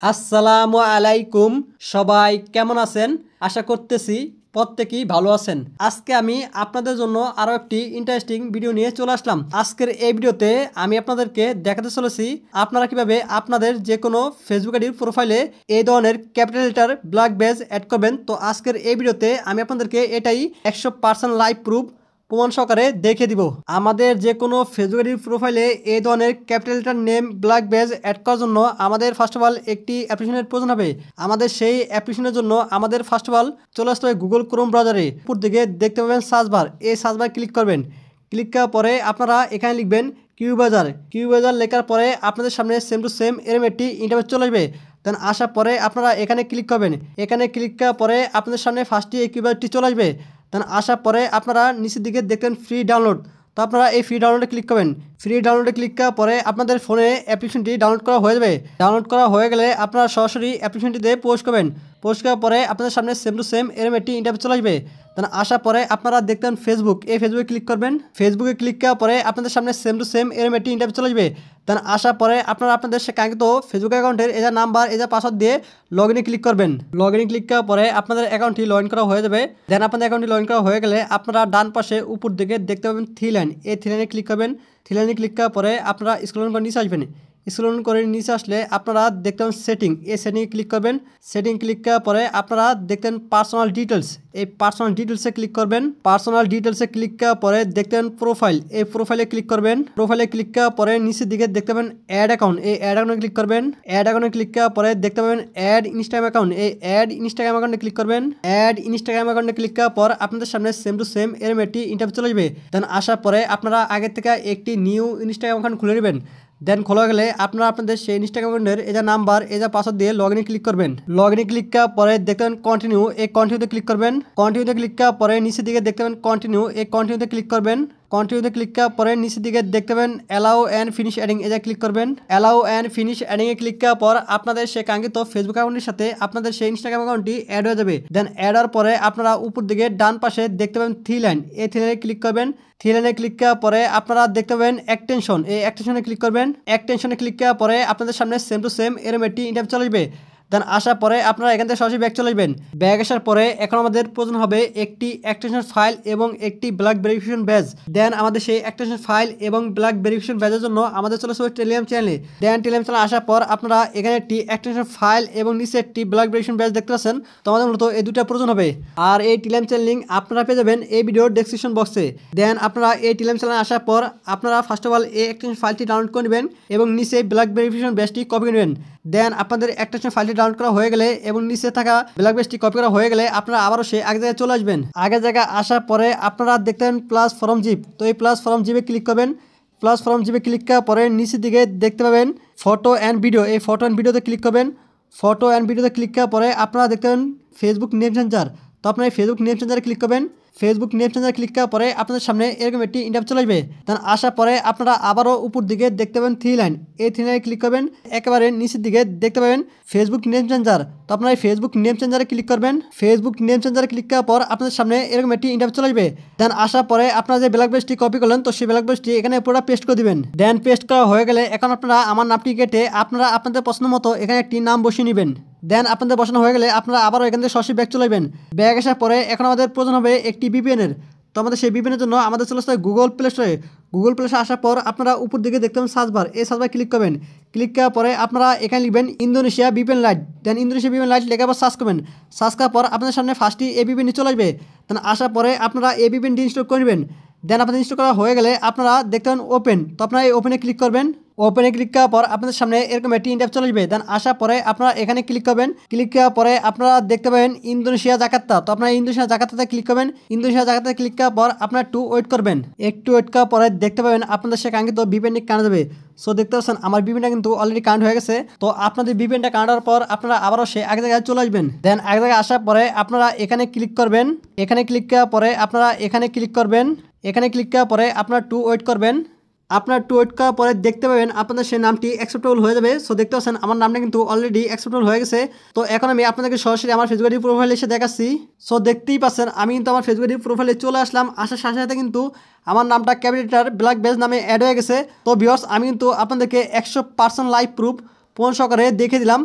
আসসালামু আলাইকুম। সবাই কেমন আছেন? আশা করতেছি প্রত্যেকেই ভালো আছেন। আজকে আমি আপনাদের জন্য আরো একটি ইন্টারেস্টিং ভিডিও নিয়ে চলে আসলাম। আজকের এই ভিডিওতে আমি আপনাদেরকে দেখাতে চলেছি আপনারা কিভাবে আপনাদের যে কোনো ফেসবুক আইডির প্রোফাইলে এই ধরনের capital letter black badge add করবেন। তো আজকের এই ভিডিওতে আমি আপনাদেরকে এটাই 100% লাইভ প্রুফ প্রমাণ সহকারে দেখে দিব। আমাদের যে কোনো ফেসবুক আইডির প্রোফাইলে এই ধরনের capital letter name black badge add করার জন্য আমাদের ফার্স্ট অফ অল একটি অ্যাপ্লিকেশনের প্রয়োজন হবে। আমাদের সেই অ্যাপ্লিকেশনের জন্য আমাদের ফার্স্ট অফ অল চলে আসতে হবে গুগল ক্রোম ব্রাউজারে। উপর দিকে দেখতে পাবেন সার্চ বার, এই সার্চ বার ক্লিক করবেন। ক্লিক করার পরে আপনারা এখানে লিখবেন কিউবাজার লেখার পরে আপনাদের সামনে সেম টু সেম এরম একটি ইন্টারফেস চলে আসবে। দেন আসার পরে আপনারা এখানে ক্লিক করবেন। এখানে ক্লিক করার পরে আপনাদের সামনে ফার্স্টে এই কিউবারটি চলে আসবে। দেন আসার পরে আপনারা নিচের দিকে দেখবেন ফ্রি ডাউনলোড। তো আপনারা এই ফ্রি ডাউনলোডে ক্লিক করবেন। ফ্রি ডাউনলোডে ক্লিক করার পরে আপনাদের ফোনে অ্যাপ্লিকেশনটি ডাউনলোড করা হয়ে যাবে। ডাউনলোড করা হয়ে গেলে আপনারা সরাসরি অ্যাপ্লিকেশনটিতে পোস্ট করবেন। পোস্ট করার পরে আপনাদের সামনে সেম টু সেম এরম একটি ইন্টারফেস চলে আসবে। দেন আসার পরে আপনারা দেখতেন ফেসবুক, এই ফেসবুকে ক্লিক করবেন। ফেসবুকে ক্লিক করার পরে আপনাদের সামনে সেম টু সেম এরম একটি ইন্টারফেস চলে আসবে। দেন আসার পরে আপনারা আপনাদের সে কাঙ্ক্ষিত ফেসবুক অ্যাকাউন্টের এজা নাম্বার এজা পাসওয়ার্ড দিয়ে লগ ইনে ক্লিক করবেন। লগ ইনে ক্লিক করার পরে আপনাদের অ্যাকাউন্টটি লগ ইন করা হয়ে যাবে। দেন আপনাদের অ্যাকাউন্টটি লগ ইন করা হয়ে গেলে আপনারা ডান পাশে উপর দিকে দেখতে পাবেন থ্রি লাইন, এই থ্রি লাইনে ক্লিক করবেন। থ্রি লাইনে ক্লিক করার পরে আপনারা স্ক্রল করে নিচে আসবেন। স্ক্রল করে নিচে আসলে আপনারা দেখতে পাবেন সেটিং, এই সেটিংয়ে ক্লিক করবেন। সেটিং ক্লিক করার পরে আপনারা দেখতেন পার্সোনাল ডিটেলস, এই পার্সোনাল ডিটেলসে ক্লিক করবেন। পার্সোনাল ডিটেলসে ক্লিক করার পরে দেখতেন প্রোফাইল, এই প্রোফাইলে ক্লিক করবেন। প্রোফাইলে ক্লিক করার পরে নিচের দিকে দেখতে পাবেন অ্যাড অ্যাকাউন্ট, এই অ্যাড অ্যাকাউন্টে ক্লিক করবেন। অ্যাড অ্যাকাউন্টে ক্লিক করার পরে দেখতে পাবেন অ্যাড ইনস্টাগ্রাম অ্যাকাউন্ট, এই অ্যাড ইনস্টাগ্রাম অ্যাকাউন্টে ক্লিক করবেন। অ্যাড ইনস্টাগ্রাম অ্যাকাউন্টে ক্লিক করার পর আপনাদের সামনে সেম টু সেম এরম একটি ইন্টারফেস চলে আসবে। দেন আসার পরে আপনারা আগে থেকে একটি নিউ ইনস্টাগ্রাম অ্যাকাউন্ট খুলে নেবেন। দেন খোলা গেলে আপনারা আপনাদের সেই ইনস্টাগ্রাম অ্যাকাউন্টের এজা নাম্বার এজা পাসওয়ার্ড দিয়ে লগ ইনে ক্লিক করবেন। লগ ইনে ক্লিক করার পরে দেখবেন কন্টিনিউ, এই কন্টিনিউতে ক্লিক করবেন। কন্টিনিউতে ক্লিক করার পরে নিচের দিকে দেখতে পাবেন কন্টিনিউ, এই কন্টিনিউতে ক্লিক করবেন। কন্টিনিউতে ক্লিক করার পরে নিচের দিকে দেখতে পাবেন অ্যালাউ অ্যান্ড ফিনিশ অ্যাডিং, এজা ক্লিক করবেন। অ্যালাউ অ্যান্ড ফিনিশ অ্যাডিংয়ে ক্লিক করার পর আপনাদের সেই কাঙ্ক্ষিত ফেসবুক অ্যাকাউন্টের সাথে আপনাদের সেই ইনস্টাগ্রাম অ্যাকাউন্টটি অ্যাড হয়ে যাবে। দেন অ্যাড হওয়ার পরে আপনারা উপর দিকে ডান পাশে দেখতে পাবেন থ্রি লাইন, এই থ্রি লাইনে ক্লিক করবেন। থ্রি লাইনে ক্লিক করার পরে আপনারা দেখতে পাবেন এক্সটেনশন, এই এক্সটেনশনে ক্লিক করবেন। এক্সটেনশনে ক্লিক করার পরে আপনাদের সামনে সেম টু সেম এরম একটি ইন্টারফেস চলে আসবে। দেন আসার পরে আপনারা এখান থেকে সরাসরি ব্যাক চলে আসবেন। ব্যাক আসার পরে এখন আমাদের প্রয়োজন হবে একটি এক্সটেনশন ফাইল এবং একটি ব্ল্যাক ভেরিফিকেশন ব্যাজ। দেন আমাদের সেই এক্সটেনশন ফাইল এবং ব্ল্যাক ভেরিফিকেশন ব্যাজের জন্য আমাদের চলে আসবে টেলিগ্রাম চ্যানেলে। দেন টেলিগ্রাম চ্যানেলে আসার পর আপনারা এখানে একটি এক্সটেনশন ফাইল এবং নিচে একটি ব্ল্যাক ভেরিফিকেশন ব্যাজ দেখতে পাচ্ছেন। তো আমাদের মূলত এই দুটা প্রয়োজন হবে। আর এই টেলিগ্রাম চ্যানেল লিঙ্ক আপনারা পেয়ে যাবেন এই ভিডিওর ডেসক্রিপশন বক্সে। দেন আপনারা এই টেলিগ্রাম চ্যানেলে আসার পর আপনারা ফার্স্ট অফ অল এই এক্সটেনশন ফাইলটি ডাউনলোড করে নেবেন এবং নিচে ব্ল্যাক ভেরিফিকেশন ব্যাজটি কপি করে নেবেন। দেন আপনাদের এক্সটেনশন ফাইলটি ডাউনলোড করা হয়ে গেলে এবং নিচে থাকা ব্ল্যাক বেসটি কপি করা হয়ে গেলে আপনারা আবারও সেই আগের জায়গায় চলে আসবেন। আগের জায়গায় আসার পরে আপনারা দেখতেন প্লাস ফর্ম জিপ, তো এই প্লাস ফর্ম জিপে ক্লিক করবেন। প্লাস ফর্ম জিপে ক্লিক করার পরে নিচের দিকে দেখতে পাবেন ফটো অ্যান্ড ভিডিও, এই ফটো অ্যান্ড ভিডিওতে ক্লিক করবেন। ফটো অ্যান্ড ভিডিওতে ক্লিক করার পরে আপনারা দেখতেন ফেসবুক নেম চেঞ্জার, তো আপনারা এই ফেসবুক নেম চেঞ্জারে ক্লিক করবেন। ফেসবুক নেম চেঞ্জারে ক্লিক করার পরে আপনাদের সামনে এরকম একটি ইন্টারফেস চলে আসবে। দেন আসার পরে আপনারা আবারও উপর দিকে দেখতে পাবেন থ্রি লাইন, এই থ্রি লাইনে ক্লিক করবেন। একেবারে নিচের দিকে দেখতে পাবেন ফেসবুক নেম চেঞ্জার, তো আপনারা এই ফেসবুক নেম চেঞ্জারে ক্লিক করবেন। ফেসবুক নেম চেঞ্জারে ক্লিক করার পর আপনাদের সামনে এরকম একটি ইন্টারফেস চলে আসবে। দেন আসার পরে আপনারা যে ব্ল্যাক বেসটি কপি করলেন তো সেই ব্ল্যাক বেসটি এখানে পুরো পেস্ট করে দিবেন। দেন পেস্ট করা হয়ে গেলে এখন আপনারা আমার নামটি কেটে আপনারা আপনাদের পছন্দ মতো এখানে একটি নাম বসিয়ে নেবেন। দেন আপনাদের বসানো হয়ে গেলে আপনারা আবারও এখান থেকে সরাসরি ব্যাক চলে যাবেন। ব্যাক আসার পরে এখন আমাদের প্রয়োজন হবে একটি ভিপিএনের, তো আমাদের সেই ভিপিএনের জন্য আমাদের চলে আসতে হবে গুগল প্লে স্টোরে। গুগল প্লে স্টোরে আসার পর আপনারা উপর দিকে দেখতে পাবেন সার্চ বার, এই সার্চ বার ক্লিক করবেন। ক্লিক করার পরে আপনারা এখানে লিখবেন ইন্দোনেশিয়া ভিপিএন লাইট। দেন ইন্দোনেশিয়া ভিপিএন লাইট লেখার পর সার্চ করবেন। সার্চ করার পর আপনাদের সামনে ফার্স্টই এই ভিপিএনটি চলে আসবে। দেন আসার পরে আপনারা এই ভিপিএনটি ইনস্টল করে নেবেন। দেন আপনাদের ইনস্টল করা হয়ে গেলে আপনারা দেখতে পাবেন ওপেন, তো আপনারা এই ওপেনে ক্লিক করবেন। ওপেনে ক্লিক করার পর আপনাদের সামনে এরকম একটি ইন্টারফেস চলে আসবে। দেন আসার পরে আপনারা এখানে ক্লিক করবেন। ক্লিক করার পরে আপনারা দেখতে পাবেন ইন্দোনেশিয়া জাকার্তা, তো আপনারা ইন্দোনেশিয়া জাকার্তাতে ক্লিক করবেন। ইন্দোনেশিয়া জাকার্তাতে ক্লিক করার পর আপনারা একটু ওয়েট করবেন। একটু ওয়েট করার পরে দেখতে পাবেন আপনাদের সে কাঙ্ক্ষিত ভিপিএনটি কানেক্ট যাবে। সো দেখতে পাচ্ছেন আমার ভিপিএনটা কিন্তু অলরেডি কানেক্ট হয়ে গেছে। তো আপনাদের ভিপিএনটা কানেক্ট হওয়ার পর আপনারা আবারও সেই এক জায়গায় চলে আসবেন। দেন এক জায়গায় আসার পরে আপনারা এখানে ক্লিক করবেন। এখানে ক্লিক করার পরে আপনারা এখানে ক্লিক করবেন। এখানে ক্লিক করার পরে আপনারা একটু ওয়েট করবেন। আপনার টু ওয়েট করার পরে দেখতে পাবেন আপনাদের সেই নামটি অ্যাকসেপ্টেবল হয়ে যাবে। সো দেখতে পাচ্ছেন আমার নামটা কিন্তু অলরেডি অ্যাকসেপ্টেবল হয়ে গেছে। তো এখন আমি আপনাদেরকে সরাসরি আমার ফেসবুক আইডি প্রোফাইলে এসে দেখাচ্ছি। সো দেখতেই পাচ্ছেন আমি কিন্তু আমার ফেসবুক আইডি প্রোফাইলে চলে আসলাম। আসার সাথে সাথে কিন্তু আমার নামটা ক্যাপিটাল ব্ল্যাক বেজ নামে অ্যাড হয়ে গেছে। তো ভিউয়ার্স আমি কিন্তু আপনাদেরকে 100% লাইভ প্রুফ প্রমাণ সহকারে দেখে দিলাম।